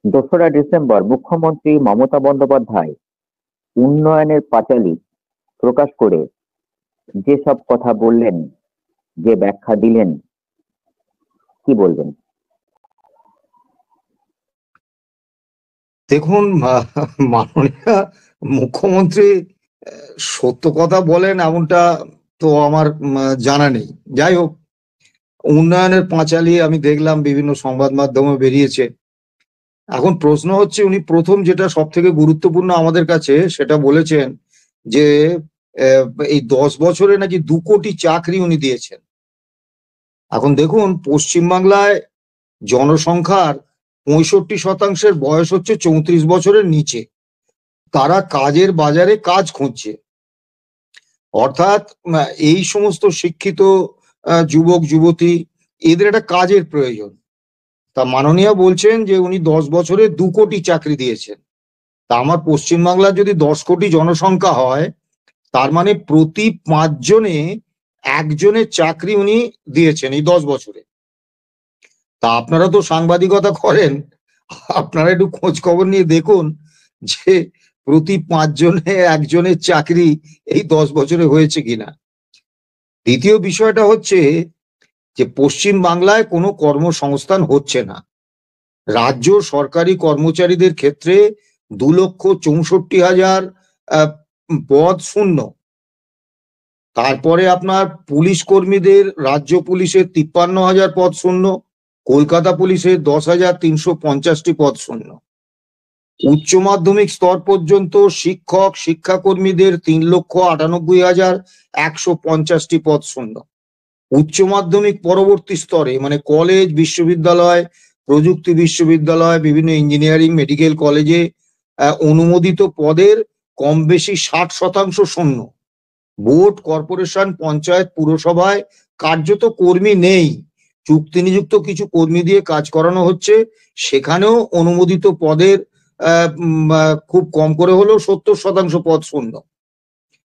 ২রা ডিসেম্বর মুখ্যমন্ত্রী মমতা বন্দ্যোপাধ্যায় উন্নয়নের পাঁচালী প্রকাশ করে যেসব কথা বললেন, যে ব্যাখ্যা দিলেন, কি বলবেন? দেখুন, মাননীয় মুখ্যমন্ত্রী সত্য কথা বলেন এমনটা তো আমার জানা নেই। যাই হোক, উন্নয়নের পাঁচালী আমি দেখলাম বিভিন্ন সংবাদ মাধ্যমে বেরিয়েছে। এখন প্রশ্ন হচ্ছে, উনি প্রথম যেটা সব থেকে গুরুত্বপূর্ণ আমাদের কাছে সেটা বলেছেন যে এই 10 বছরে নাকি 2 কোটি চাকরি উনি দিয়েছেন। এখন দেখুন, পশ্চিমবাংলায় জনসংখ্যার 65% বয়স হচ্ছে 34 বছরের নিচে। তারা কাজের বাজারে কাজ খুঁজছে, অর্থাৎ এই সমস্ত শিক্ষিত যুবক যুবতী, এদের একটা কাজের প্রয়োজন। তা মাননীয় বলছেন যে উনি 10 বছরে 2 কোটি চাকরি দিয়েছেন। তা আমার পশ্চিমবাংলার যদি 10 কোটি জনসংখ্যা হয়, তার মানে প্রতি 5 জনে একজনের চাকরি উনি দিয়েছেন এই 10 বছরে। তা আপনারা তো সাংবাদিকতা করেন, আপনারা একটু খোঁজ খবর নিয়ে দেখুন যে প্রতি 5 জনে একজনের চাকরি এই 10 বছরে হয়েছে কিনা। দ্বিতীয় বিষয়টা হচ্ছে যে পশ্চিম বাংলায় কোনো কর্মসংস্থান হচ্ছে না। রাজ্য সরকারি কর্মচারীদের ক্ষেত্রে 2,64,000 পদ শূন্য। তারপরে আপনার পুলিশ কর্মীদের, রাজ্য পুলিশের 53,000 পদ শূন্য, কলকাতা পুলিশের 10,350টি পদ শূন্য। উচ্চ মাধ্যমিক স্তর পর্যন্ত শিক্ষক শিক্ষাকর্মীদের 3,98,150টি পদ শূন্য। উচ্চ মাধ্যমিক পরবর্তী স্তরে মানে কলেজ, বিশ্ববিদ্যালয়, প্রযুক্তি বিশ্ববিদ্যালয়, বিভিন্ন ইঞ্জিনিয়ারিং, মেডিকেল কলেজে অনুমোদিত পদের কম বেশি 60% শূন্য। বোর্ড, কর্পোরেশন, পঞ্চায়েত, পুরসভায় কার্যত কর্মী নেই। চুক্তি নিযুক্ত কিছু কর্মী দিয়ে কাজ করানো হচ্ছে, সেখানেও অনুমোদিত পদের খুব কম করে হলেও 70% পদ শূন্য।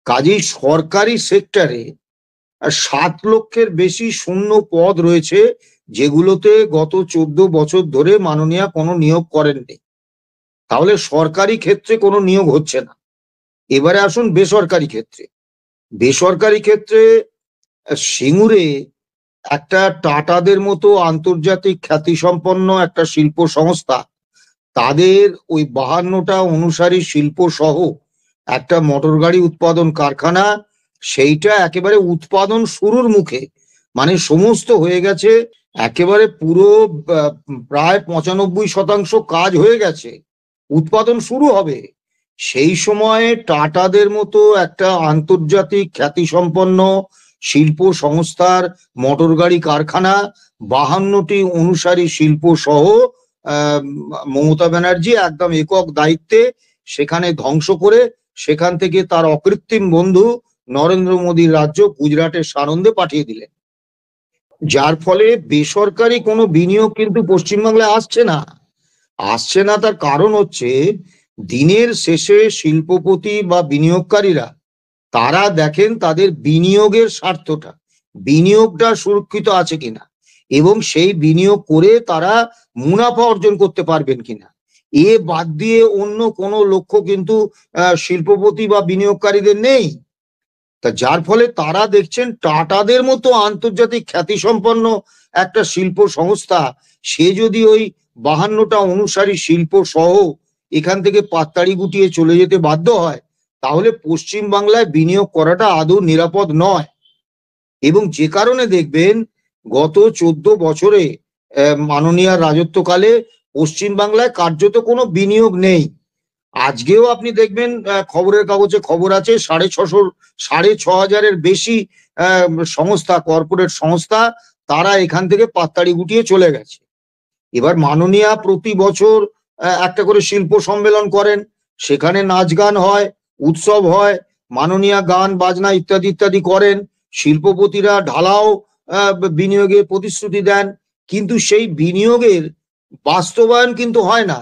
কাজেই সরকারি সেক্টরে 7 লক্ষের বেশি শূন্য পদ রয়েছে, যেগুলোতে গত 14 বছর ধরে মাননীয় কোনো নিয়োগ করেননি। তাহলে সরকারি ক্ষেত্রে কোনো নিয়োগ হচ্ছে না। এবারে আসুন বেসরকারি ক্ষেত্রে। বেসরকারি ক্ষেত্রে সিঙ্গুরে একটা টাটাদের মতো আন্তর্জাতিক খ্যাতিসম্পন্ন একটা শিল্প সংস্থা, তাদের ওই 52টা অনুসারী শিল্প সহ একটা মোটর গাড়ি উৎপাদন কারখানা, সেইটা একেবারে উৎপাদন শুরুর মুখে, মানে সমস্ত হয়ে গেছে, একেবারে পুরো প্রায় 95% কাজ হয়ে গেছে, উৎপাদন শুরু হবে। সেই সময়ে টাটাদের মতো একটা আন্তর্জাতিক খ্যাতিসম্পন্ন শিল্প সংস্থার মোটর গাড়ি কারখানা, 52টি অনুসারী শিল্প সহ মমতা ব্যানার্জি একদম একক দায়িত্বে সেখানে ধ্বংস করে, সেখান থেকে তার অকৃত্রিম বন্ধু নরেন্দ্র মোদীর রাজ্য গুজরাটের সানন্দে পাঠিয়ে দিলেন। যার ফলে বেসরকারি কোনো বিনিয়োগ কিন্তু পশ্চিমবাংলায় আসছে না। তার কারণ হচ্ছে, দিনের শেষে শিল্পপতি বা বিনিয়োগকারীরা তারা দেখেন তাদের বিনিয়োগের স্বার্থটা, বিনিয়োগটা সুরক্ষিত আছে কিনা, এবং সেই বিনিয়োগ করে তারা মুনাফা অর্জন করতে পারবেন কিনা, এ বাদ দিয়ে অন্য কোনো লক্ষ্য কিন্তু শিল্পপতি বা বিনিয়োগকারীদের নেই। তা যার ফলে তারা দেখছেন টাটাদের মতো আন্তর্জাতিক খ্যাতিসম্পন্ন একটা শিল্প সংস্থা, সে যদি ওই 52টা অনুসারী শিল্প সহ এখান থেকে পাততাড়ি গুটিয়ে চলে যেতে বাধ্য হয়, তাহলে পশ্চিম বাংলায় বিনিয়োগ করাটা আদৌ নিরাপদ নয়। এবং যে কারণে দেখবেন গত 14 বছরে মাননীয় রাজত্বকালে পশ্চিম বাংলায় কার্যত কোনো বিনিয়োগ নেই। আজকেও আপনি দেখবেন খবরের কাগজে খবর আছে 6,500 বেশি সংস্থা, কর্পোরেট সংস্থা, তারা এখান থেকে পাততাড়ি গুটিয়ে চলে গেছে। এবার মাননীয়া প্রতি বছর একটা করে শিল্প সম্মেলন করেন, সেখানে নাচ গান হয়, উৎসব হয়, মাননীয়া গান বাজনা ইত্যাদি ইত্যাদি করেন, শিল্পপতিরা ঢালাও বিনিয়োগে প্রতিশ্রুতি দেন, কিন্তু সেই বিনিয়োগের বাস্তবায়ন কিন্তু হয় না।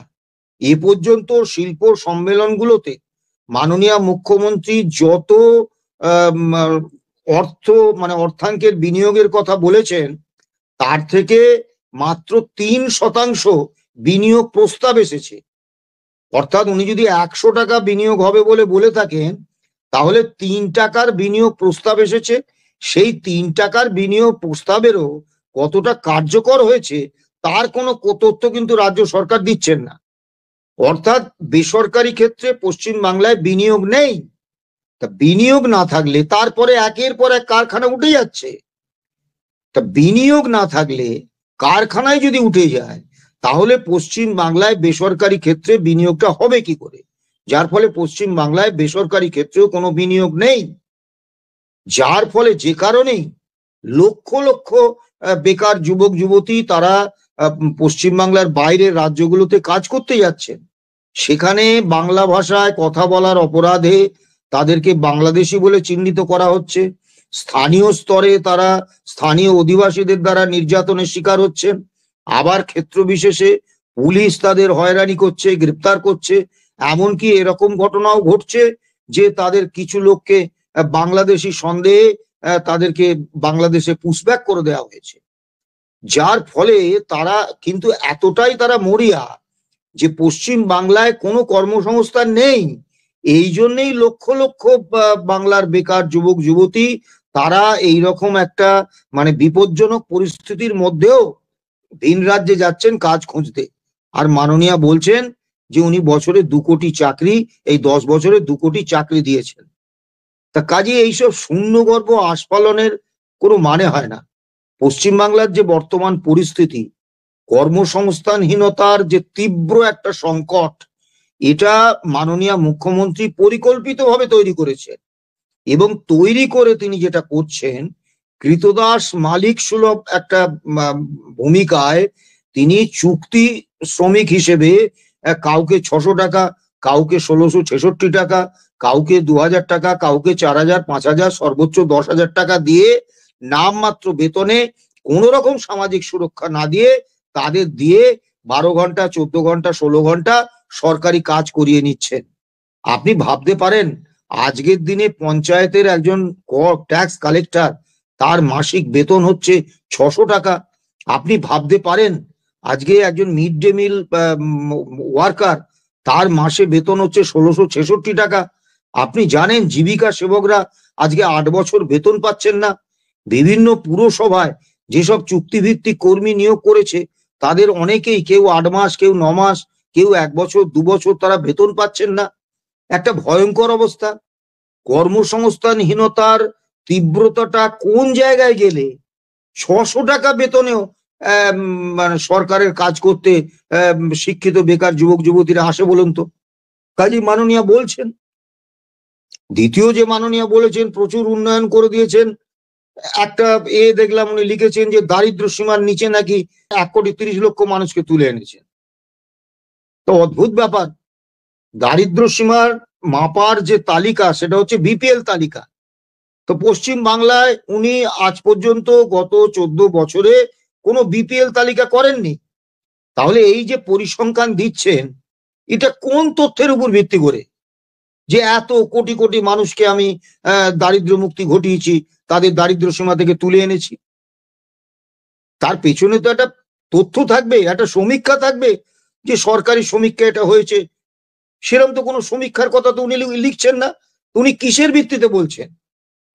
এ পর্যন্ত শিল্প সম্মেলনগুলোতে মাননীয় মুখ্যমন্ত্রী যত অর্থ মানে অর্থাঙ্কের বিনিয়োগের কথা বলেছেন, তার থেকে মাত্র 3% বিনিয়োগ প্রস্তাব এসেছে। অর্থাৎ উনি যদি 100 টাকা বিনিয়োগ হবে বলে থাকেন, তাহলে 3 টাকার বিনিয়োগ প্রস্তাব এসেছে। সেই 3 টাকার বিনিয়োগ প্রস্তাবেরও কতটা কার্যকর হয়েছে তার কোনো তথ্য কিন্তু রাজ্য সরকার দিচ্ছেন না। অর্থাৎ বেসরকারি ক্ষেত্রে পশ্চিম বাংলায় বিনিয়োগ নেই। তা বিনিয়োগ না থাকলে তারপরে একের পর এক কারখানা উঠে যাচ্ছে। তা বিনিয়োগ না থাকলে কারখানায় যদি উঠে যায়, তাহলে পশ্চিম বাংলায় বেসরকারি ক্ষেত্রে বিনিয়োগটা হবে কি করে? যার ফলে পশ্চিম বাংলায় বেসরকারি ক্ষেত্রেও কোনো বিনিয়োগ নেই, যার ফলে যে কারণেই লক্ষ লক্ষ বেকার যুবক যুবতী তারা পশ্চিম বাংলার বাইরের রাজ্যগুলোতে কাজ করতে যাচ্ছেন। সেখানে বাংলা ভাষায় কথা বলার অপরাধে তাদেরকে বাংলাদেশি বলে চিহ্নিত করা হচ্ছে। স্থানীয় স্তরে তারা স্থানীয় অধিবাসীদের দ্বারা নির্যাতনের শিকার হচ্ছেন। আবার ক্ষেত্র বিশেষে পুলিশ তাদের হয়রানি করছে, গ্রেপ্তার করছে। এমনকি এরকম ঘটনাও ঘটছে যে তাদের কিছু লোককে বাংলাদেশি সন্দেহে তাদেরকে বাংলাদেশে পুশব্যাক করে দেওয়া হয়েছে। যার ফলে তারা কিন্তু এতটাই তারা মরিয়া যে পশ্চিম বাংলায় কোনো কর্মসংস্থান নেই। এই জন্যই লক্ষ লক্ষ বাংলার বেকার যুবক যুবতী তারা এই রকম একটা মানে বিপজ্জনক পরিস্থিতির মধ্যেও ভিন রাজ্যে যাচ্ছেন কাজ খুঁজতে। আর মাননীয়া বলছেন যে উনি বছরে 2 কোটি চাকরি, এই 10 বছরে 2 কোটি চাকরি দিয়েছেন। তা কাজে এইসব শূন্যগর্ভ আস্ফালনের কোনো মানে হয় না। পশ্চিমবাংলার যে বর্তমান পরিস্থিতি, কর্মসংস্থানহীনতার যে তীব্র একটা সংকট, এটা মাননীয় মুখ্যমন্ত্রী পরিকল্পিতভাবে তৈরি করেছেন। এবং তৈরি করে তিনি যেটা করছেন, কৃতদাস মালিক সুলভ একটা ভূমিকায় তিনি চুক্তি শ্রমিক হিসেবে কাউকে 600 টাকা, কাউকে 1666 টাকা, কাউকে 2000 টাকা, কাউকে 4000, 5000, সর্বোচ্চ 10,000 টাকা দিয়ে নামমাত্র বেতনে কোন রকম সামাজিক সুরক্ষা না দিয়ে তাদের দিয়ে 12 ঘন্টা, 14 ঘন্টা, 16 ঘন্টা সরকারি কাজ করিয়ে নিচ্ছেন। আপনি ভাবতে পারেন আজকের দিনে পঞ্চায়েতের একজন ট্যাক্স কালেক্টর, তার মাসিক বেতন হচ্ছে 600 টাকা। আপনি ভাবতে পারেন আজকে একজন মিড ডে মিল ওয়ার্কার, তার মাসে বেতন হচ্ছে 1666 টাকা। আপনি জানেন জীবিকা সেবকরা আজকে 8 বছর বেতন পাচ্ছেন না। বিভিন্ন পুরসভায় যেসব চুক্তিভিত্তিক কর্মী নিয়োগ করেছে তাদের অনেকেই, কেউ 8 মাস, কেউ 9 মাস, কেউ 1 বছর, 2 বছর তারা বেতন পাচ্ছেন না। একটা ভয়ঙ্কর অবস্থা। কর্মসংস্থানহীনতার তীব্রতাটা কোন জায়গায় গেলে 600 টাকা বেতনেও মানে সরকারের কাজ করতে শিক্ষিত বেকার যুবক যুবতীরা আসে বলুন তো? কাজী মাননীয়া বলছেন। দ্বিতীয় যে মাননীয়া বলেছেন প্রচুর উন্নয়ন করে দিয়েছেন। একটা দেখলাম উনি লিখেছেন যে দারিদ্র সীমার নিচে নাকি 1,30,00,000 মানুষকে তুলে এনেছেন। তো অদ্ভুত ব্যাপার। দারিদ্র সীমার মাপার যে তালিকা সেটা হচ্ছে বিপিএল তালিকা। তো পশ্চিম বাংলায় উনি আজ পর্যন্ত গত 14 বছরে কোনো বিপিএল তালিকা করেননি। তাহলে এই যে পরিসংখ্যান দিচ্ছেন, এটা কোন তথ্যের উপর ভিত্তি করে যে এত কোটি কোটি মানুষকে আমি দারিদ্র মুক্তি ঘটিয়েছি, তাদের দারিদ্র সীমা থেকে তুলে এনেছি? তার পেছনে তো একটা তথ্য থাকবে, একটা সমীক্ষা থাকবে যে সরকারি সমীক্ষা এটা হয়েছে। সেরকম তো কোনো সমীক্ষার কথা তো উনি লিখছেন না। উনি কিসের ভিত্তিতে বলছেন?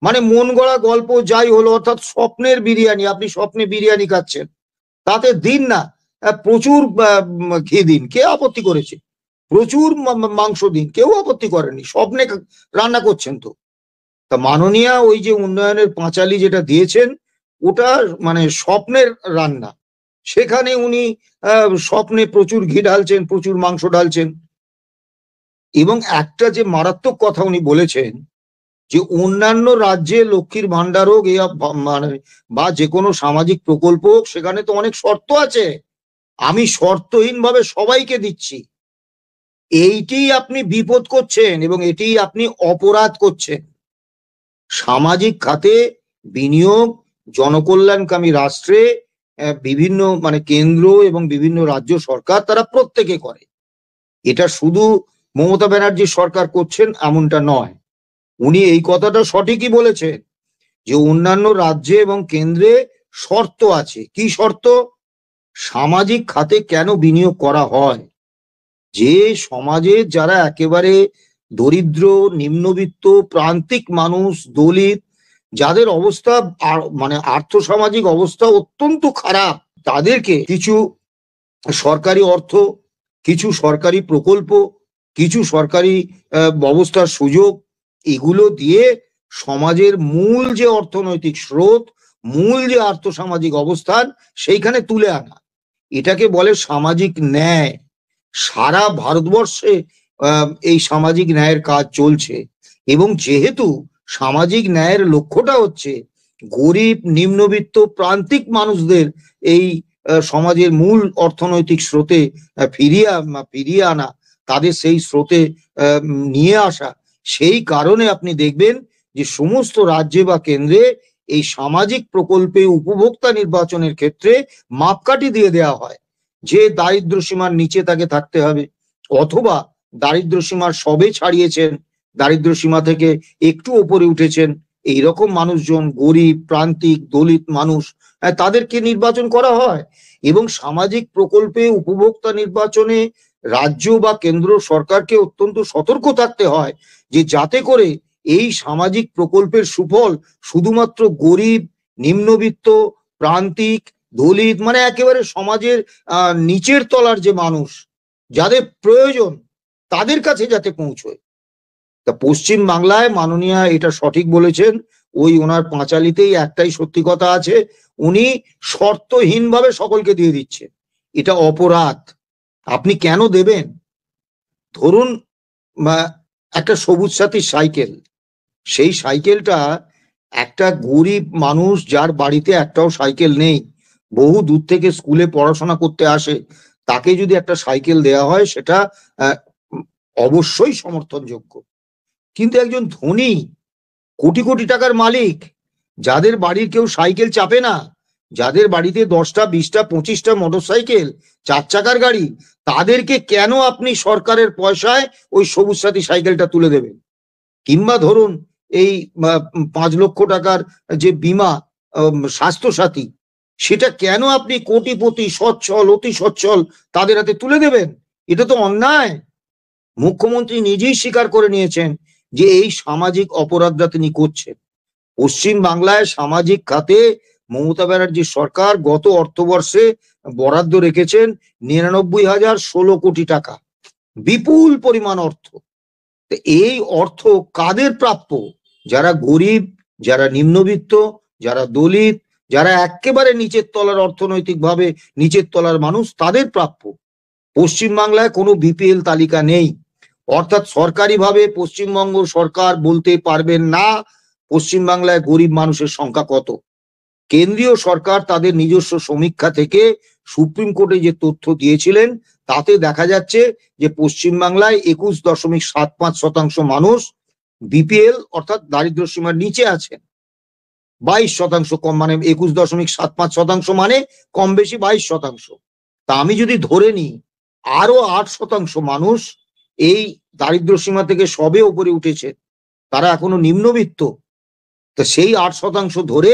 মানে মন গড়া গল্প যাই হলো, অর্থাৎ স্বপ্নের বিরিয়ানি। আপনি স্বপ্নে বিরিয়ানি খাচ্ছেন, তাতে দিন না প্রচুর ঘি দিন, কে আপত্তি করেছে? প্রচুর মাংস দিন, কেউ আপত্তি করেনি, স্বপ্নে রান্না করছেন তো। তা মাননীয়া ওই যে উন্নয়নের পাঁচালী যেটা দিয়েছেন, ওটা মানে স্বপ্নের রান্না। সেখানে উনি স্বপ্নে প্রচুর ঘি ঢালছেন, প্রচুর মাংস ঢালছেন। এবং একটা যে মারাত্মক কথা উনি বলেছেন যে অন্যান্য রাজ্যে লক্ষ্মীর ভান্ডার হোক মানে বা যে কোনো সামাজিক প্রকল্প হোক, সেখানে তো অনেক শর্ত আছে, আমি শর্তহীন ভাবে সবাইকে দিচ্ছি। এইটি আপনি বিপদ করছেন এবং এটি আপনি অপরাধ করছেন। সামাজিক খাতে বিনিয়োগ জনকল্যাণকামী রাষ্ট্রে বিভিন্ন মানে কেন্দ্র এবং বিভিন্ন রাজ্য সরকার তারা প্রত্যেকে করে। এটা শুধু মমতা ব্যানার্জি সরকার করছেন এমনটা নয়। উনি এই কথাটা সঠিকই বলেছেন যে অন্যান্য রাজ্যে এবং কেন্দ্রে শর্ত আছে। কি শর্ত? সামাজিক খাতে কেন বিনিয়োগ করা হয়? যে সমাজে যারা একেবারে দরিদ্র, নিম্নবিত্ত, প্রান্তিক মানুষ, দলিত, যাদের অবস্থা মানে আর্থসামাজিক অবস্থা অত্যন্ত খারাপ, তাদেরকে কিছু সরকারি অর্থ, কিছু সরকারি প্রকল্প, কিছু সরকারি ব্যবস্থার সুযোগ, এগুলো দিয়ে সমাজের মূল যে অর্থনৈতিক স্রোত, মূল যে আর্থসামাজিক অবস্থান, সেইখানে তুলে আনা, এটাকে বলে সামাজিক ন্যায়। সারা ভারতবর্ষে এই সামাজিক ন্যায়ের কাজ চলছে। এবং যেহেতু সামাজিক ন্যায়ের লক্ষ্যটা হচ্ছে গরিব, নিম্নবিত্ত, প্রান্তিক মানুষদের এই সমাজের মূল অর্থনৈতিক স্রোতে ফিরিয়ে আনা, তাদের সেই স্রোতে নিয়ে আসা, সেই কারণে আপনি দেখবেন যে সমস্ত রাজ্যে বা কেন্দ্রে এই সামাজিক প্রকল্পে উপভোক্তা নির্বাচনের ক্ষেত্রে মাপকাঠি দিয়ে দেওয়া হয় যে দারিদ্র সীমার নিচে তাকে থাকতে হবে, অথবা দারিদ্র সীমার সবে ছাড়িয়েছেন, দারিদ্র সীমা থেকে একটু ওপরে উঠেছেন, এইরকম মানুষজন, গরিব, প্রান্তিক, দলিত মানুষ, তাদেরকে নির্বাচন করা হয়। এবং সামাজিক প্রকল্পে উপভোক্তা নির্বাচনে রাজ্য বা কেন্দ্র সরকারকে অত্যন্ত সতর্ক থাকতে হয় যে যাতে করে এই সামাজিক প্রকল্পের সুফল শুধুমাত্র গরিব, নিম্নবিত্ত, প্রান্তিক, দলিত, মানে একেবারে সমাজের নিচের তলার যে মানুষ, যাদের প্রয়োজন, তাদের কাছে যাতে পৌঁছয়। তা পশ্চিম বাংলায় মাননীয়া এটা সঠিক বলেছেন, ওই ওনার পাঁচালিতেই একটাই সত্যি কথা আছে, উনি শর্তহীনভাবে সকলকে দিয়ে দিচ্ছেন। এটা অপরাধ। আপনি কেন দেবেন? ধরুন একটা সবুজ সাথী সাইকেল, সেই সাইকেলটা একটা গরিব মানুষ যার বাড়িতে একটাও সাইকেল নেই, বহু দূর থেকে স্কুলে পড়াশোনা করতে আসে, তাকে যদি একটা সাইকেল দেওয়া হয় সেটা অবশ্যই সমর্থনযোগ্য। কিন্তু একজন ধনী, কোটি কোটি টাকার মালিক, যাদের বাড়ির কেউ সাইকেল চাপে না, যাদের বাড়িতে 10টা, 20টা, 25টা মোটরসাইকেল, 4 চাকার গাড়ি, তাদেরকে কেন আপনি সরকারের পয়সায় ওই সবুজ সাথী সাইকেলটা তুলে দেবেন? কিংবা ধরুন এই 5 লক্ষ টাকার যে বীমা, স্বাস্থ্য সাথী, সেটা কেন আপনি কোটিপতি, সচ্ছল, অতি সচ্ছল তাদের হাতে তুলে দেবেন? এটা তো অন্যায়। মুখ্যমন্ত্রী নিজেই স্বীকার করে নিয়েছেন যে এই সামাজিক অপরাধটা তিনি করছেন। পশ্চিম বাংলায় সামাজিক খাতে মমতা ব্যানার্জির সরকার গত অর্থবর্ষে বরাদ্দ রেখেছেন 99,016 কোটি টাকা, বিপুল পরিমাণ অর্থ। এই অর্থ কাদের প্রাপ্য? যারা গরিব, যারা নিম্নবিত্ত, যারা দলিত, যারা একেবারে নিচের তলার, অর্থনৈতিকভাবে নিচের তলার মানুষ, তাদের প্রাপ্য। পশ্চিমবাংলায় কোনো বিপিএল তালিকা নেই, অর্থাৎ সরকারিভাবে পশ্চিমবঙ্গ সরকার বলতে পারবেন না পশ্চিমবাংলায় গরিব মানুষের সংখ্যা কত। কেন্দ্রীয় সরকার তাদের নিজস্ব সমীক্ষা থেকে সুপ্রিম কোর্টে যে তথ্য দিয়েছিলেন, তাতে দেখা যাচ্ছে যে পশ্চিমবাংলায় 21.75% মানুষ বিপিএল অর্থাৎ দারিদ্র সীমার নিচে আছেন। 22% কম, মানে 21.75% মানে কম বেশি 22%। তা আমি যদি ধরে নিই আরো 8% মানুষ এই দারিদ্র সীমা থেকে সবে উপরে উঠেছে, তারা এখনো নিম্নবিত্ত, তো সেই 8% ধরে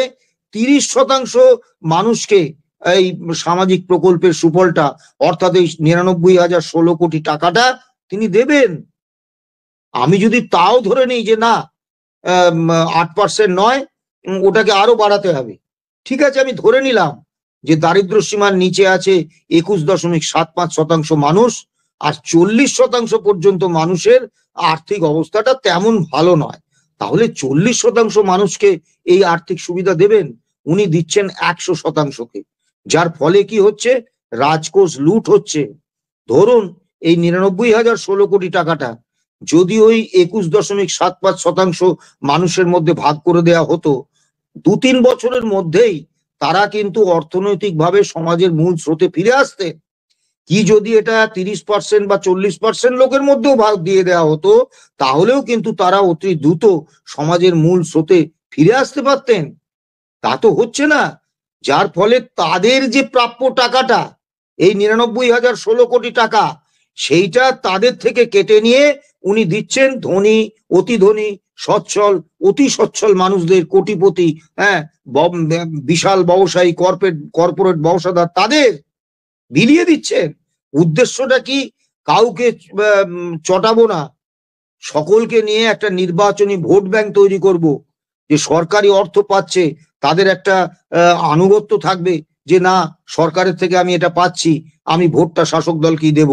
30% মানুষকে এই সামাজিক প্রকল্পের সুফলটা, অর্থাৎ এই 99,016 কোটি টাকাটা তিনি দেবেন। আমি যদি তাও ধরে নিই যে না 8% নয়, ওটাকে আরো বাড়াতে হবে, ঠিক আছে, আমি ধরে নিলাম যে দারিদ্র সীমার নিচে আছে 21.75% মানুষ, আর 40% পর্যন্ত মানুষের আর্থিক অবস্থাটা তেমন ভালো নয়, তাহলে 40% মানুষকে এই আর্থিক সুবিধা দেবেন? উনি দিচ্ছেন 100%কে, যার ফলে কি হচ্ছে? রাজকোষ লুট হচ্ছে। ধরুন এই 99,016 কোটি টাকাটা যদি ওই 21.75% মানুষের মধ্যে ভাগ করে দেওয়া হতো, 2-3 বছরের মধ্যেই তারা কিন্তু অর্থনৈতিকভাবে সমাজের মূল স্রোতে ফিরে আসতে। কি যদি এটা 30% বা 40% লোকের মধ্যেও ভাগ দিয়ে দেওয়া হতো, তাহলেও কিন্তু তারা অতি দ্রুত সমাজের মূল স্রোতে ফিরে আসতে পারতেন। তা তো হচ্ছে না, যার ফলে তাদের যে প্রাপ্য টাকাটা, এই 99,016 কোটি টাকা, সেইটা তাদের থেকে কেটে নিয়ে উনি দিচ্ছেন ধনী, অতি ধনী, সচ্ছল, অতি সচ্ছল মানুষদের, কোটিপতি, হ্যাঁ, বিশাল ব্যবসায়ী, কর্পোরেট ব্যবসাদার, তাদের। বিলিয়ে দিচ্ছেন। উদ্দেশ্যটা কি? কাউকে চটাবো না, সকলকে নিয়ে একটা নির্বাচনী ভোট ব্যাংক তৈরি করব, যে সরকারি অর্থ পাচ্ছে তাদের একটা আনুগত্য থাকবে, যে না সরকারের থেকে আমি এটা পাচ্ছি, আমি ভোটটা শাসক দলকেই দেব।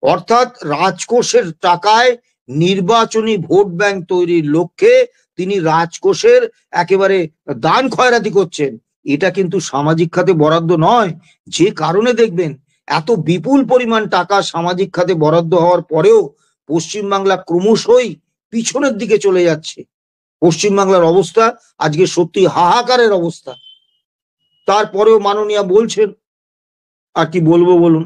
অর্থাৎ রাজকোষের টাকায় নির্বাচনী ভোট ব্যাংক তৈরির লক্ষ্যে তিনি রাজকোষের একেবারে দান খয়রাতি করছেন। এটা কিন্তু সামাজিক খাতে বরাদ্দ নয়। যে কারণে দেখবেন এত বিপুল পরিমাণ টাকা সামাজিক খাতে বরাদ্দ হওয়ার পরেও পশ্চিমবাংলা ক্রমশই পিছনের দিকে চলে যাচ্ছে। পশ্চিমবাংলার অবস্থা আজকে সত্যি হাহাকারের অবস্থা। তারপরেও মাননীয়া বলছেন, আর কি বলবো বলুন।